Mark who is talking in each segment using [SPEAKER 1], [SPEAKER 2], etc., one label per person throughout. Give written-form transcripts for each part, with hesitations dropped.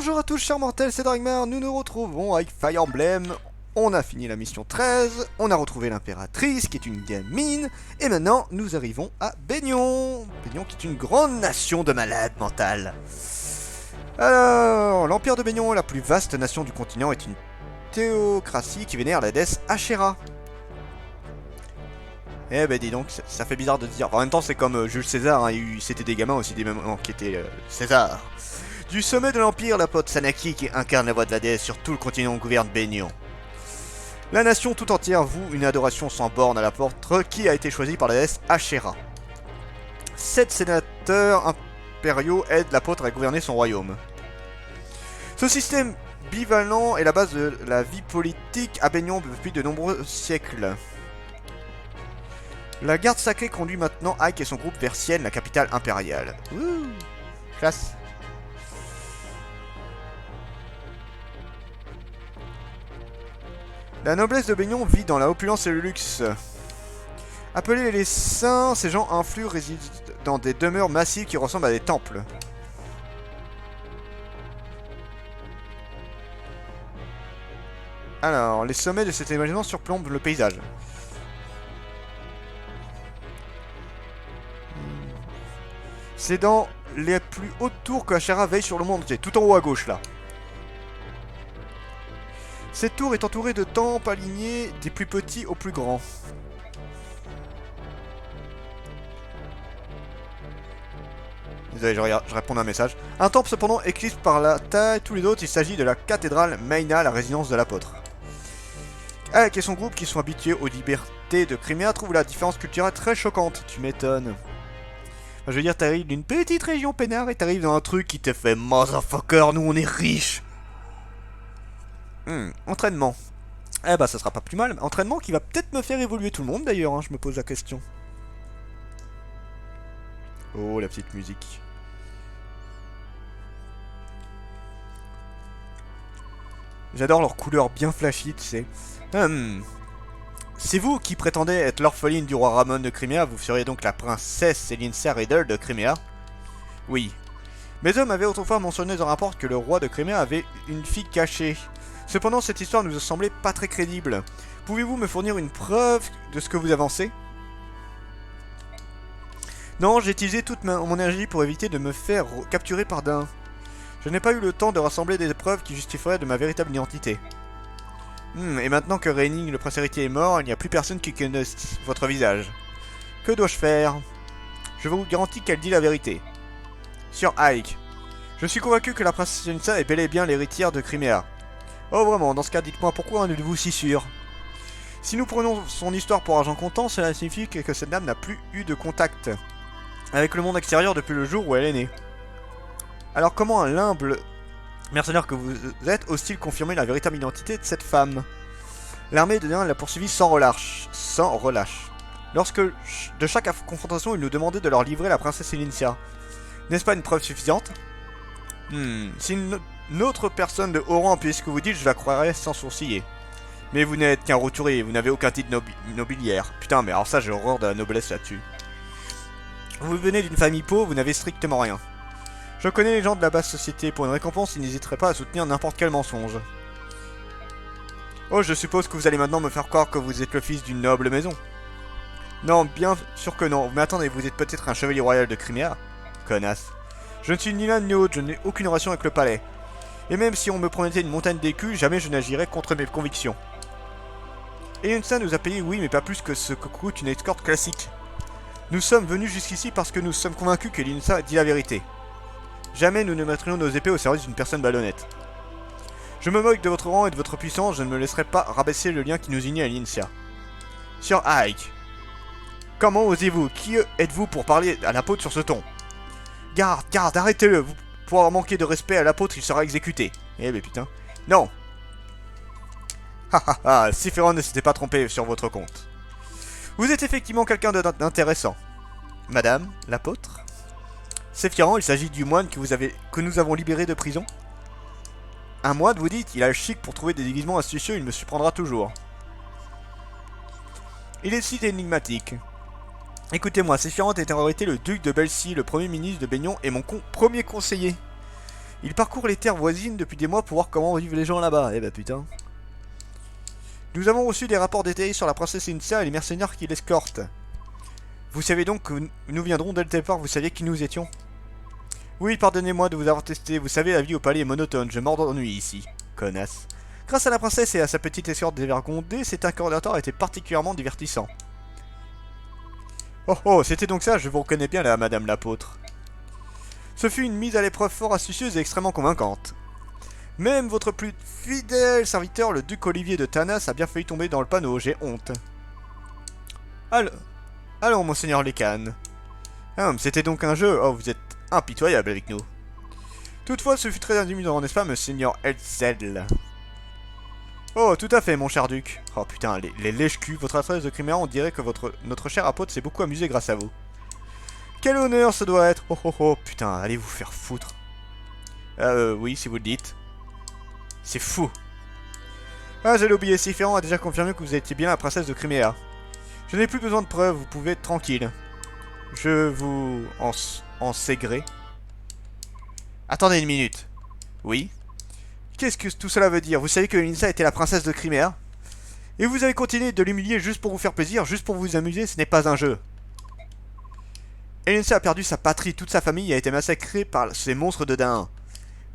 [SPEAKER 1] Bonjour à tous chers mortels, c'est Dragmar, nous nous retrouvons avec Fire Emblem. On a fini la mission 13, on a retrouvé l'impératrice qui est une gamine, et maintenant nous arrivons à Baignon. Baignon qui est une grande nation de malades mentales. Alors, l'empire de Baignon, la plus vaste nation du continent, est une théocratie qui vénère la déesse Ashera. Eh ben dis donc, ça fait bizarre de dire. Enfin, en même temps c'est comme Jules César, hein, c'était des gamins aussi des mamans qui étaient César. Du sommet de l'Empire, la pote Sanaki qui incarne la voix de la déesse sur tout le continent gouverne Baignon. La nation tout entière voue une adoration sans borne à la porte qui a été choisie par la déesse Ashera. 7 sénateurs impériaux aident l'apôtre à gouverner son royaume. Ce système bivalent est la base de la vie politique à Baignon depuis de nombreux siècles. La garde sacrée conduit maintenant Ike et son groupe vers Sienne, la capitale impériale. Ouh, classe. La noblesse de Baignon vit dans la opulence et le luxe. Appelés les saints, ces gens influents résident dans des demeures massives qui ressemblent à des temples. Alors, les sommets de cet imagination surplombent le paysage. C'est dans les plus hautes tours que Ashera veille sur le monde entier, tout en haut à gauche là. Cette tour est entourée de temples alignés des plus petits aux plus grands. Désolé, je réponds à un message. Un temple cependant éclipse par la taille tous les autres, il s'agit de la cathédrale Maina, la résidence de l'apôtre. Alec et son groupe, qui sont habitués aux libertés de Crimea, trouvent la différence culturelle très choquante. Tu m'étonnes. Je veux dire, t'arrives d'une petite région peinard et t'arrives dans un truc qui te fait motherfucker, nous on est riches. Entraînement. Eh bah ça sera pas plus mal. Entraînement qui va peut-être me faire évoluer tout le monde d'ailleurs, hein, je me pose la question. Oh la petite musique. J'adore leurs couleurs bien flashy, tu sais. C'est vous qui prétendez être l'orpheline du roi Ramon de Crimea, vous seriez donc la princesse Céline Riddle de Crimea? Oui. Mes hommes avaient autrefois mentionné dans un rapport que le roi de Crimea avait une fille cachée. Cependant, cette histoire nous a semblé pas très crédible. Pouvez-vous me fournir une preuve de ce que vous avancez? Non, j'ai utilisé toute mon énergie pour éviter de me faire capturer par d'un. Je n'ai pas eu le temps de rassembler des preuves qui justifieraient de ma véritable identité. Et maintenant que Reining, le prince héritier, est mort, il n'y a plus personne qui connaisse votre visage. Que dois-je faire? Je vous garantis qu'elle dit la vérité. Sur Ike. Je suis convaincu que la princesse Yensa est bel et bien l'héritière de Crimea. Oh vraiment, dans ce cas, dites-moi pourquoi en êtes-vous si sûr? Si nous prenons son histoire pour argent comptant, cela signifie que cette dame n'a plus eu de contact avec le monde extérieur depuis le jour où elle est née. Alors comment un l'humble mercenaire que vous êtes ose-t-il confirmer la véritable identité de cette femme? L'armée de Nain l'a poursuivi sans relâche. Lorsque, de chaque confrontation, il nous demandait de leur livrer la princesse Elincia. N'est-ce pas une preuve suffisante? Si une autre personne de haut rang puisse ce que vous dites, je la croirais sans sourciller. Mais vous n'êtes qu'un roturier, vous n'avez aucun titre nobiliaire. Putain, mais alors ça, j'ai horreur de la noblesse là-dessus. Vous venez d'une famille pauvre, vous n'avez strictement rien. Je connais les gens de la basse société, pour une récompense, ils n'hésiteraient pas à soutenir n'importe quel mensonge. Oh, je suppose que vous allez maintenant me faire croire que vous êtes le fils d'une noble maison. Non, bien sûr que non, mais attendez, vous êtes peut-être un chevalier royal de Crimea. Connasse. Je ne suis ni l'un ni l'autre, je n'ai aucune relation avec le palais. Et même si on me promettait une montagne d'écus, jamais je n'agirais contre mes convictions. Elincia nous a payé, oui, mais pas plus que ce que coûte une escorte classique. Nous sommes venus jusqu'ici parce que nous sommes convaincus qu'Elincia dit la vérité. Jamais nous ne mettrions nos épées au service d'une personne malhonnête. Je me moque de votre rang et de votre puissance, je ne me laisserai pas rabaisser le lien qui nous unit à Elincia. Sir Ike. Comment osez-vous? Qui êtes-vous pour parler à l'apôtre sur ce ton? Garde, arrêtez-le. Vous pourrez manquer de respect à l'apôtre, il sera exécuté. Eh ben putain. Non. Sephiroth ne s'était pas trompé sur votre compte. Vous êtes effectivement quelqu'un d'intéressant. Madame, l'apôtre? Sephiroth, il s'agit du moine que nous avons libéré de prison. Un moine, vous dites? Il a le chic pour trouver des déguisements astucieux, il me surprendra toujours. Il est si énigmatique. Écoutez-moi, Sephiroth était en réalité le duc de Belcy, le premier ministre de Baignon et mon premier conseiller. Il parcourt les terres voisines depuis des mois pour voir comment vivent les gens là-bas. Eh bah putain. Nous avons reçu des rapports détaillés sur la princesse Initia et les mercenaires qui l'escortent. Vous savez donc que nous viendrons dès le départ, vous saviez qui nous étions? Oui, pardonnez-moi de vous avoir testé. Vous savez, la vie au palais est monotone, je m'ennuie ici. Connasse. Grâce à la princesse et à sa petite escorte dévergondée, cet incantateur était particulièrement divertissant. Oh oh, c'était donc ça, je vous reconnais bien là, madame l'apôtre. Ce fut une mise à l'épreuve fort astucieuse et extrêmement convaincante. Même votre plus fidèle serviteur, le duc Olivier de Tanas, a bien failli tomber dans le panneau, j'ai honte. Allons, monseigneur Lécan. Ah, c'était donc un jeu. Oh, vous êtes impitoyable avec nous. Toutefois, ce fut très intimidant, n'est-ce pas, monseigneur Elzel? Oh, tout à fait, mon cher duc. Oh putain, les lèches-culs, votre adresse de Crimea, on dirait que notre cher apôtre s'est beaucoup amusé grâce à vous. Quel honneur ce doit être. Oh oh oh, putain, allez vous faire foutre. Oui, si vous le dites. C'est fou. Ah, j'allais oublier, Sifférant a déjà confirmé que vous étiez bien la princesse de Crimea. Je n'ai plus besoin de preuves, vous pouvez être tranquille. Je vous en sais gré. Attendez une minute. Oui. Qu'est-ce que tout cela veut dire? Vous savez que Initia était la princesse de Crimea? Et vous avez continué de l'humilier juste pour vous faire plaisir, juste pour vous amuser, ce n'est pas un jeu. Initia a perdu sa patrie, toute sa famille a été massacrée par ces monstres de Dain.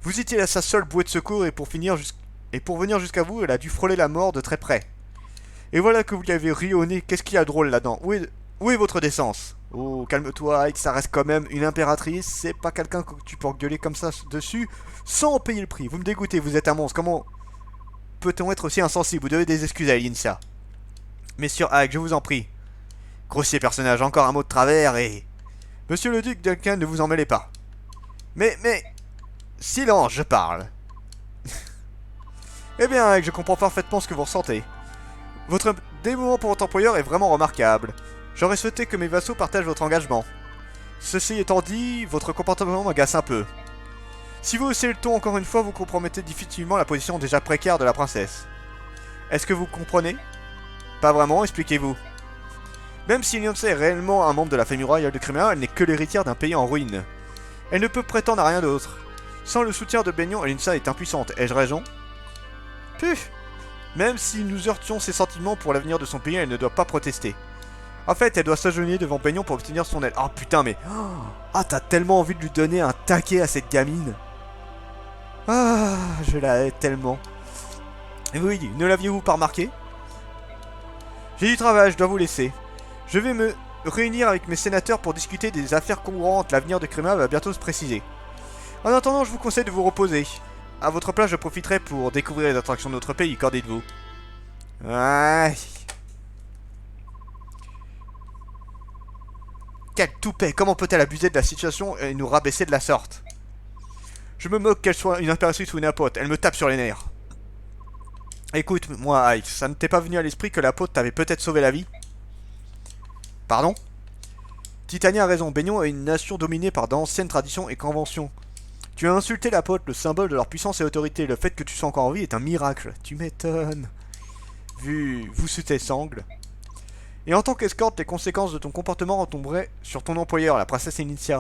[SPEAKER 1] Vous étiez sa seule bouée de secours et pour venir jusqu'à vous, elle a dû frôler la mort de très près. Et voilà que vous lui avez ri au nez, qu'est-ce qu'il y a de drôle là-dedans? Où est votre décence? Oh, calme-toi, Ike, ça reste quand même une impératrice, c'est pas quelqu'un que tu peux gueuler comme ça dessus sans payer le prix. Vous me dégoûtez, vous êtes un monstre, comment peut-on être aussi insensible? Vous devez des excuses à Initia. Messieurs Ike, je vous en prie. Grossier personnage, encore un mot de travers et... Monsieur le duc Duncan, ne vous en mêlez pas. Mais... Silence, je parle. Eh bien, Ike, je comprends parfaitement ce que vous ressentez. Votre dévouement pour votre employeur est vraiment remarquable. J'aurais souhaité que mes vassaux partagent votre engagement. Ceci étant dit, votre comportement m'agace un peu. Si vous haussez le ton encore une fois, vous compromettez difficilement la position déjà précaire de la princesse. Est-ce que vous comprenez? Pas vraiment, expliquez-vous. Même si Initia est réellement un membre de la famille royale de Crimea, elle n'est que l'héritière d'un pays en ruine. Elle ne peut prétendre à rien d'autre. Sans le soutien de Baignon, Initia est impuissante, ai-je raison? Puf! Même si nous heurtions ses sentiments pour l'avenir de son pays, elle ne doit pas protester. En fait, elle doit s'agenouiller devant Baignon pour obtenir son aide. Oh putain, mais... Ah, t'as tellement envie de lui donner un taquet à cette gamine. Ah, je la hais tellement. Et oui, ne l'aviez-vous pas remarqué? J'ai du travail, je dois vous laisser. Je vais me réunir avec mes sénateurs pour discuter des affaires congruentes. L'avenir de Crimea va bientôt se préciser. En attendant, je vous conseille de vous reposer. À votre place, je profiterai pour découvrir les attractions de notre pays, qu'en dites-vous? Ouais. Quelle toupet! Comment peut-elle abuser de la situation et nous rabaisser de la sorte? Je me moque qu'elle soit une impératrice ou une apôtre, elle me tape sur les nerfs. Écoute, moi, Ike, ça ne t'est pas venu à l'esprit que l'apôtre t'avait peut-être sauvé la vie? Pardon? Titania a raison, Baignon est une nation dominée par d'anciennes traditions et conventions. Tu as insulté l'apôtre, le symbole de leur puissance et autorité. Le fait que tu sois encore en vie est un miracle. Tu m'étonnes. Vu sous tes sangles. Et en tant qu'escorte, les conséquences de ton comportement retomberaient sur ton employeur, la princesse Initia.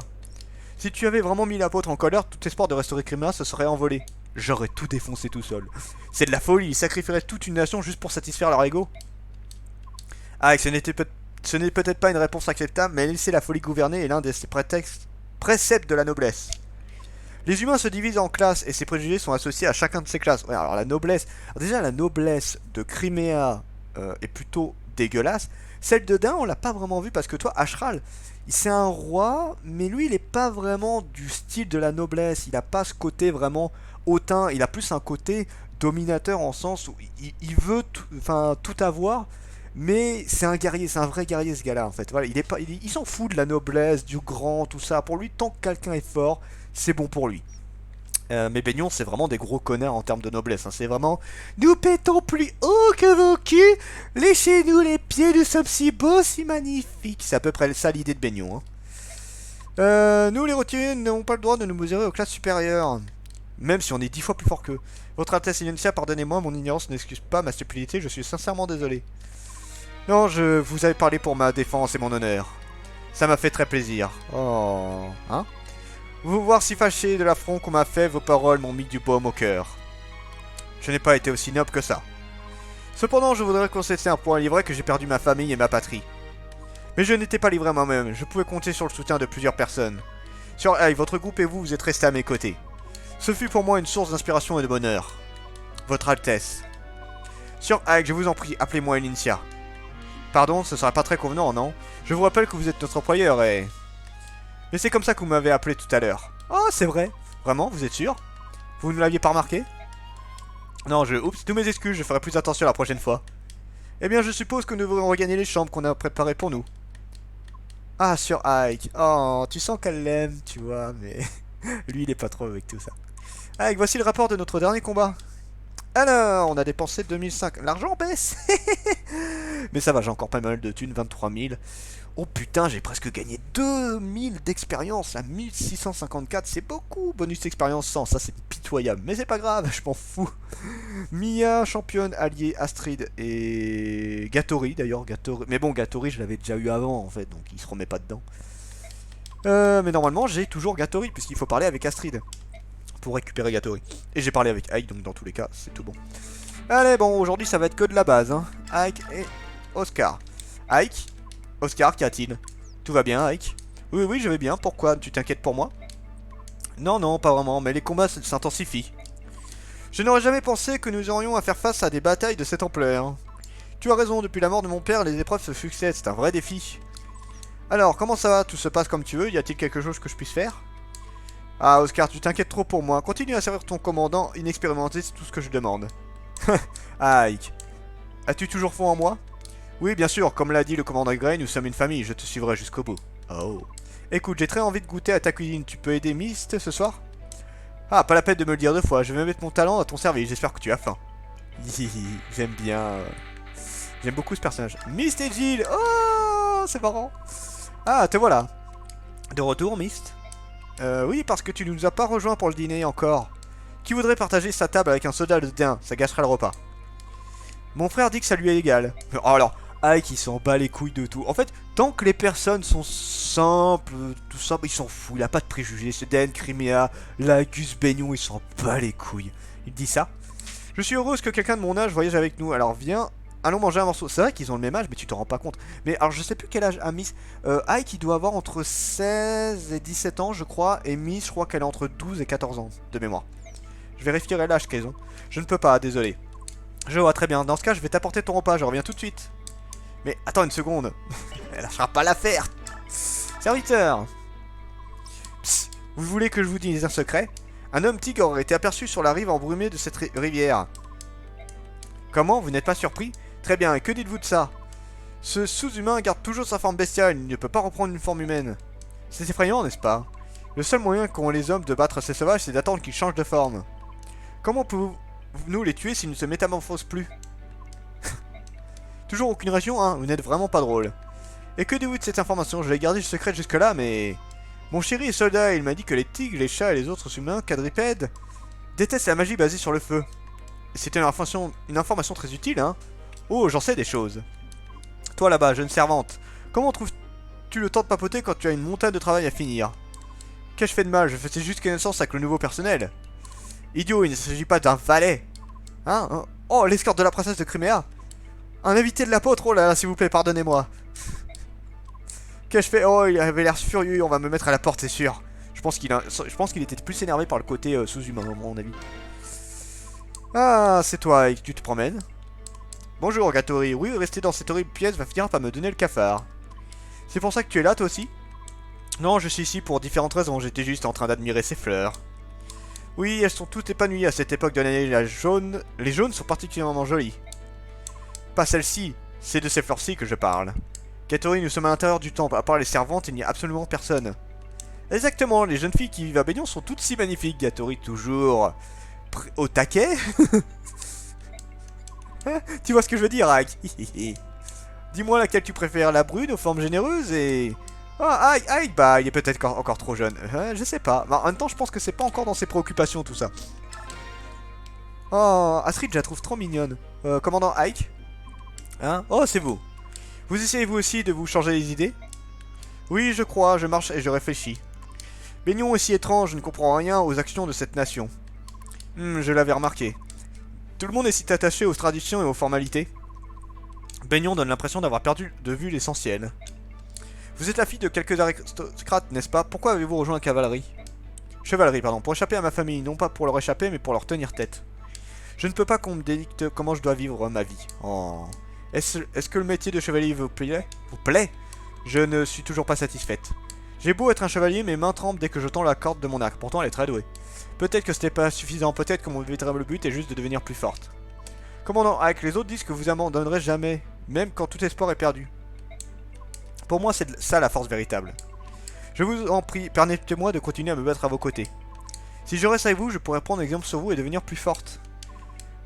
[SPEAKER 1] Si tu avais vraiment mis l'apôtre en colère, tout espoir de restaurer Crimea se serait envolé. J'aurais tout défoncé tout seul. C'est de la folie, ils sacrifieraient toute une nation juste pour satisfaire leur ego. Ah, ce n'est peut-être pas une réponse acceptable, mais laisser la folie gouverner est l'un des préceptes de la noblesse. Les humains se divisent en classes et ces préjugés sont associés à chacun de ces classes. Ouais, alors la noblesse... Alors déjà, la noblesse de Crimea est plutôt dégueulasse. Celle de Dain, on l'a pas vraiment vue parce que toi, Ashral, c'est un roi, mais lui, il est pas vraiment du style de la noblesse. Il a pas ce côté vraiment hautain. Il a plus un côté dominateur en sens où il veut tout avoir. Mais c'est un guerrier, c'est un vrai guerrier ce gars-là en fait. Voilà, il s'en fout de la noblesse, du grand, tout ça. Pour lui, tant que quelqu'un est fort, c'est bon pour lui. Mais Baignon, c'est vraiment des gros connards en termes de noblesse. Hein. C'est vraiment... Nous pétons plus haut que vos culs. Léchez-nous les pieds, nous sommes si beaux, si magnifiques. C'est à peu près ça l'idée de Baignon. Hein. Nous, les rôtiers, n'avons pas le droit de nous mesurer aux classes supérieures. Même si on est 10 fois plus fort qu'eux. Votre Altesse Initia, pardonnez-moi, mon ignorance n'excuse pas ma stupidité, je suis sincèrement désolé. Non, je vous avais parlé pour ma défense et mon honneur. Ça m'a fait très plaisir. Oh... Hein? Vous voir si fâché de l'affront qu'on m'a fait, vos paroles m'ont mis du baume au cœur. Je n'ai pas été aussi noble que ça. Cependant, je voudrais constater un point. Il est vrai que j'ai perdu ma famille et ma patrie. Mais je n'étais pas livré à moi-même. Je pouvais compter sur le soutien de plusieurs personnes. Sur votre groupe et vous, vous êtes restés à mes côtés. Ce fut pour moi une source d'inspiration et de bonheur. Votre Altesse. Sur je vous en prie, appelez-moi Elincia. Pardon, ce sera pas très convenant, non? Je vous rappelle que vous êtes notre employeur et... Mais c'est comme ça que vous m'avez appelé tout à l'heure. Oh, c'est vrai. Vraiment, vous êtes sûr? Vous ne l'aviez pas remarqué? Non, Oups, tous mes excuses, je ferai plus attention la prochaine fois. Eh bien, je suppose que nous devons regagner les chambres qu'on a préparées pour nous. Ah, sur Ike. Oh, tu sens qu'elle l'aime, tu vois, mais... Lui, il est pas trop avec tout ça. Ike, voici le rapport de notre dernier combat. Alors, on a dépensé 2005. L'argent baisse. Mais ça va, j'ai encore pas mal de thunes, 23 000. Oh putain, j'ai presque gagné 2000 d'expérience à 1654. C'est beaucoup. Bonus d'expérience 100, ça c'est pitoyable. Mais c'est pas grave, je m'en fous. Mia, championne, alliée, Astrid et... Gatori d'ailleurs. Mais bon, Gatori, je l'avais déjà eu avant en fait, donc il se remet pas dedans. Mais normalement, j'ai toujours Gatori, puisqu'il faut parler avec Astrid pour récupérer Gatori. Et j'ai parlé avec Ike, donc dans tous les cas, c'est tout bon. Allez, bon, aujourd'hui, ça va être que de la base. Hein. Ike et Oscar. Ike, Oscar, qu'y a-t-il? Tout va bien, Ike? Oui, oui, je vais bien. Pourquoi? Tu t'inquiètes pour moi? Non, non, pas vraiment, mais les combats s'intensifient. Je n'aurais jamais pensé que nous aurions à faire face à des batailles de cette ampleur. Tu as raison, depuis la mort de mon père, les épreuves se succèdent, c'est un vrai défi. Alors, comment ça va? Tout se passe comme tu veux? Y a-t-il quelque chose que je puisse faire? Ah, Oscar, tu t'inquiètes trop pour moi. Continue à servir ton commandant inexpérimenté, c'est tout ce que je demande. Ah, Ike. As-tu toujours foi en moi? Oui, bien sûr, comme l'a dit le commandant Gray, nous sommes une famille, je te suivrai jusqu'au bout. Oh. Écoute, j'ai très envie de goûter à ta cuisine. Tu peux aider Myst ce soir? Ah, pas la peine de me le dire deux fois, je vais mettre mon talent à ton service, j'espère que tu as faim. J'aime bien... J'aime beaucoup ce personnage. Myst et Jill. Oh, c'est marrant. Ah, te voilà. De retour, Myst? Oui, parce que tu ne nous as pas rejoint pour le dîner encore. Qui voudrait partager sa table avec un soda de daim? Ça gâcherait le repas. Mon frère dit que ça lui est égal. Oh alors, Ike il s'en bat les couilles de tout. En fait, tant que les personnes sont simples, tout ça, il s'en fout, il a pas de préjugés. Ce Dan Crimea, Lagus Beignon, il s'en bat les couilles. Il dit ça. Je suis heureuse que quelqu'un de mon âge voyage avec nous. Alors viens, allons manger un morceau. C'est vrai qu'ils ont le même âge, mais tu t'en rends pas compte. Mais alors je sais plus quel âge a Miss. Ike il doit avoir entre 16 et 17 ans, je crois. Et Miss, je crois qu'elle est entre 12 et 14 ans, de mémoire. Je vérifierai l'âge qu'elles ont. Je ne peux pas, désolé. Je vois, très bien. Dans ce cas, je vais t'apporter ton repas. Je reviens tout de suite. Mais attends une seconde. Elle lâchera pas l'affaire. Serviteur. Psst, vous voulez que je vous dise un secret? Un homme tigre aurait été aperçu sur la rive embrumée de cette rivière. Comment? Vous n'êtes pas surpris? Très bien, et que dites-vous de ça? Ce sous-humain garde toujours sa forme bestiale. Il ne peut pas reprendre une forme humaine. C'est effrayant, n'est-ce pas? Le seul moyen qu'ont les hommes de battre ces sauvages, c'est d'attendre qu'ils changent de forme. Comment pouvons-nous les tuer s'ils ne se métamorphosent plus? Toujours aucune région, hein? Vous n'êtes vraiment pas drôle. Et que dites-vous de cette information? Je l'ai gardée secrète jusque-là, mais... Mon chéri soldat, il m'a dit que les tigres, les chats et les autres humains quadrupèdes détestent la magie basée sur le feu. C'était une information très utile, hein? Oh, j'en sais des choses. Toi là-bas, jeune servante, comment trouves-tu le temps de papoter quand tu as une montagne de travail à finir? Qu'ai-je fait de mal? Je faisais juste connaissance avec le nouveau personnel. Idiot, il ne s'agit pas d'un valet. Hein? Oh, l'escorte de la princesse de Crimea. Un invité de l'apôtre, oh là là, s'il vous plaît, pardonnez-moi. Qu'ai-je fait? Oh, il avait l'air furieux, on va me mettre à la porte, c'est sûr. Je pense qu'il était plus énervé par le côté sous-humain, à mon avis. Ah, c'est toi, tu te promènes? Bonjour, Gatori. Oui, rester dans cette horrible pièce va finir par me donner le cafard. C'est pour ça que tu es là, toi aussi? Non, je suis ici pour différentes raisons, j'étais juste en train d'admirer ces fleurs. Oui, elles sont toutes épanouies à cette époque de l'année, les jaunes sont particulièrement jolies. Pas celle-ci, c'est de ces fleurs-ci que je parle. Gatori, nous sommes à l'intérieur du temple, à part les servantes, il n'y a absolument personne. Exactement, les jeunes filles qui vivent à Baignon sont toutes si magnifiques, Gatori, toujours... au taquet. Tu vois ce que je veux dire, Ike? Dis-moi laquelle tu préfères, la brune aux formes généreuses et... Ah, Ike, bah, il est peut-être encore trop jeune. Je sais pas. Bah, en même temps, je pense que c'est pas encore dans ses préoccupations, tout ça. Oh, Astrid, je la trouve trop mignonne. Commandant Ike? Hein? Oh, c'est vous. Vous essayez vous aussi de vous changer les idées? Oui, je crois, je marche et je réfléchis. Baignon est si étrange, je ne comprends rien aux actions de cette nation. Je l'avais remarqué. Tout le monde est si attaché aux traditions et aux formalités. Baignon donne l'impression d'avoir perdu de vue l'essentiel. Vous êtes la fille de quelques aristocrates, n'est-ce pas? Pourquoi avez-vous rejoint la cavalerie? Chevalerie, pardon. Pour échapper à ma famille, non pas pour leur échapper, mais pour leur tenir tête. Je ne peux pas qu'on me dicte comment je dois vivre ma vie. Oh. Est-ce que le métier de chevalier vous plaît? Je ne suis toujours pas satisfaite. J'ai beau être un chevalier, mes mains tremblent dès que je tends la corde de mon arc. Pourtant, elle est très douée. Peut-être que ce n'est pas suffisant. Peut-être que mon véritable but est juste de devenir plus forte. Commandant Ike, les autres disent que vous abandonnerez jamais, même quand tout espoir est perdu. Pour moi, c'est ça la force véritable. Je vous en prie, permettez-moi de continuer à me battre à vos côtés. Si je reste avec vous, je pourrais prendre exemple sur vous et devenir plus forte.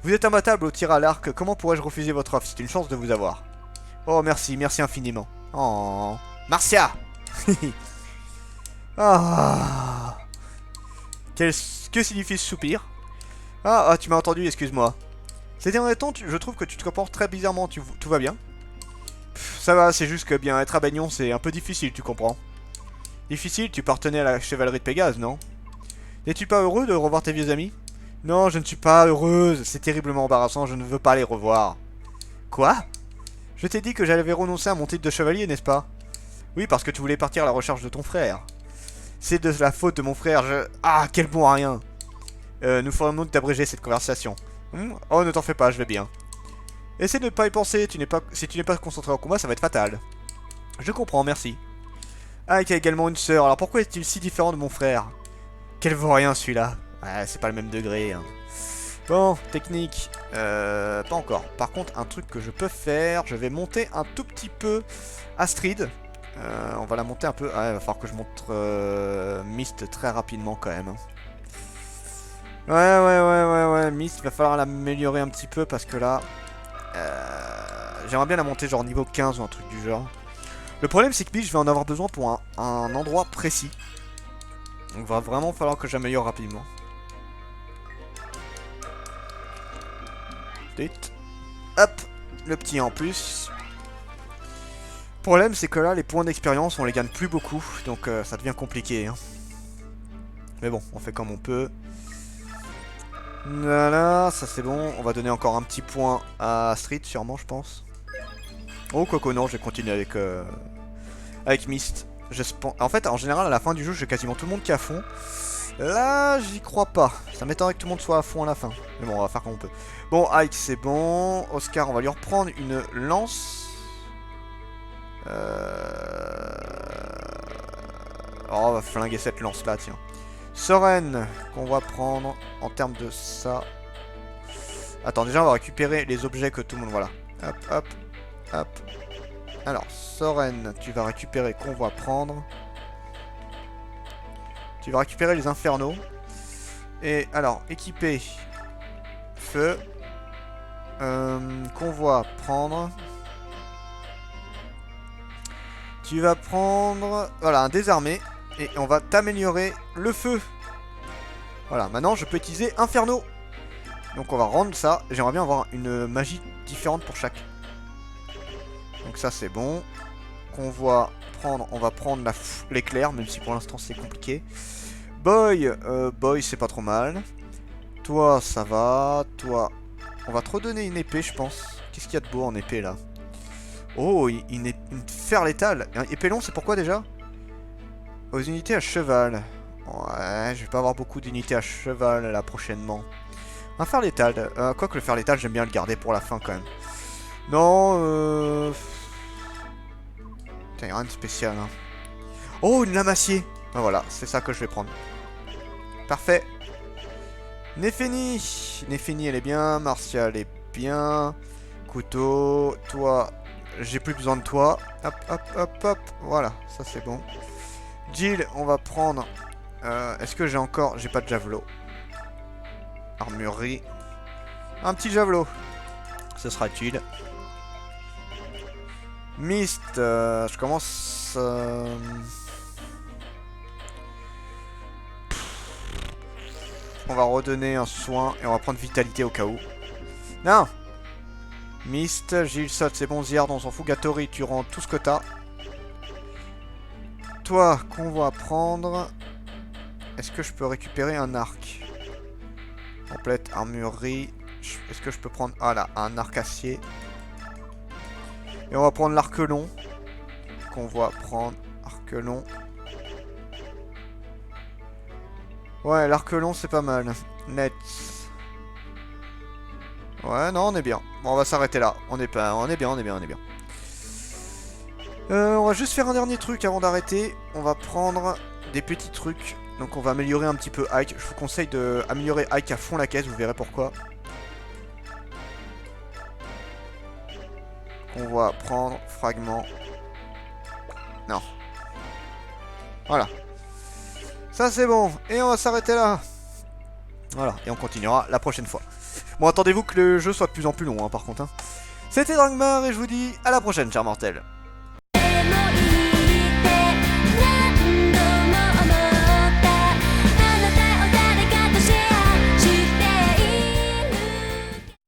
[SPEAKER 1] Vous êtes imbattable au tir à l'arc, comment pourrais-je refuser votre offre? C'est une chance de vous avoir. Oh, merci, merci infiniment. Oh, Marcia. Ah. Que signifie ce soupir? Ah, tu m'as entendu, excuse-moi. Ces derniers temps, je trouve que tu te comportes très bizarrement, tout va bien? Ça va, c'est juste que bien être à Baignon, c'est un peu difficile, tu comprends. Difficile, tu partenais à la chevalerie de Pégase, non? N'es-tu pas heureux de revoir tes vieux amis? Non, je ne suis pas heureuse, c'est terriblement embarrassant, je ne veux pas les revoir. Quoi? Je t'ai dit que j'avais renoncé à mon titre de chevalier, n'est-ce pas? Oui, parce que tu voulais partir à la recherche de ton frère. C'est de la faute de mon frère, Ah, quel bon à rien. Nous ferons mieux d'abréger cette conversation. Oh, ne t'en fais pas, je vais bien. Essaie de ne pas y penser, si tu n'es pas concentré au combat, ça va être fatal. Je comprends, merci. Ah, qui a également une sœur, alors pourquoi est-il si différent de mon frère? Quel vaurien celui-là. Ouais, c'est pas le même degré. Hein. Bon, technique. Pas encore. Par contre, un truc que je peux faire, je vais monter un tout petit peu Astrid. On va la monter un peu. Ah, il va falloir que je monte Mist très rapidement quand même. Ouais. Mist, il va falloir l'améliorer un petit peu parce que là... j'aimerais bien la monter genre niveau 15 ou un truc du genre. Le problème c'est que Mist, je vais en avoir besoin pour un endroit précis. Donc va vraiment falloir que j'améliore rapidement. Hop, le petit en plus. Le problème c'est que là les points d'expérience on les gagne plus beaucoup. Donc ça devient compliqué hein. Mais bon, on fait comme on peut. Voilà, ça c'est bon. On va donner encore un petit point à Street sûrement je pense. Oh quoique non, je vais continuer avec Mist. En fait, en général, à la fin du jeu, j'ai quasiment tout le monde qui est à fond. Là, j'y crois pas. Ça m'étonnerait que tout le monde soit à fond à la fin. Mais bon, on va faire comme on peut. Bon, Ike, c'est bon. Oscar, on va lui reprendre une lance. Oh, on va flinguer cette lance-là, tiens. Soren, qu'on va prendre en termes de ça. Attends, déjà, on va récupérer les objets que tout le monde... Voilà. Hop, hop, hop. Alors, Soren, tu vas récupérer qu'on va prendre. Tu vas récupérer les infernaux. Et alors, équiper. Feu. Convoi, prendre. Tu vas prendre... Voilà, un désarmé. Et on va t'améliorer le feu. Voilà, maintenant je peux utiliser Inferno. Donc on va rendre ça. J'aimerais bien avoir une magie différente pour chaque. Donc ça c'est bon. Convoi, prendre, on va prendre l'éclair, même si pour l'instant c'est compliqué. Boy, Boy c'est pas trop mal. Toi ça va. Toi, on va te redonner une épée je pense. Qu'est-ce qu'il y a de beau en épée là? Oh, une fer létale. Épée long c'est pourquoi déjà? Aux unités à cheval. Ouais, je vais pas avoir beaucoup d'unités à cheval là prochainement. Un fer létal. Quoique le fer létal, j'aime bien le garder pour la fin quand même. Non, Putain, rien de spécial. Hein. Oh, une lame acier. Ah, voilà, c'est ça que je vais prendre. Parfait. Néphénie. Néphénie, elle est bien. Martia, elle est bien. Couteau. Toi, j'ai plus besoin de toi. Hop, hop, hop, hop. Voilà, ça c'est bon. Jill, on va prendre... Est-ce que j'ai encore... J'ai pas de javelot. Armurerie. Un petit javelot. Ce sera utile. Mist, je commence... On va redonner un soin et on va prendre vitalité au cas où. Non. Mist, Gilles saute, c'est bon, Ziard, on s'en fout. Gatori, tu rends tout ce que t'as. Toi, qu'on va prendre... est-ce que je peux récupérer un arc? Complète armurerie. Est-ce que je peux prendre... Ah là, un arc acier. Et on va prendre l'arc long. Qu'on va prendre. Arc long. Ouais, l'arc long c'est pas mal. Net. Ouais, non, on est bien. Bon, on va s'arrêter là. On est bien, on est bien. On va juste faire un dernier truc avant d'arrêter. On va prendre des petits trucs. Donc on va améliorer un petit peu Ike. Je vous conseille d'améliorer Ike à fond la caisse, vous verrez pourquoi. On va prendre fragment. Non. Voilà. Ça c'est bon. Et on va s'arrêter là. Voilà. Et on continuera la prochaine fois. Bon, attendez-vous que le jeu soit de plus en plus long, hein, par contre. Hein. C'était Drangmar et je vous dis à la prochaine, chers mortels.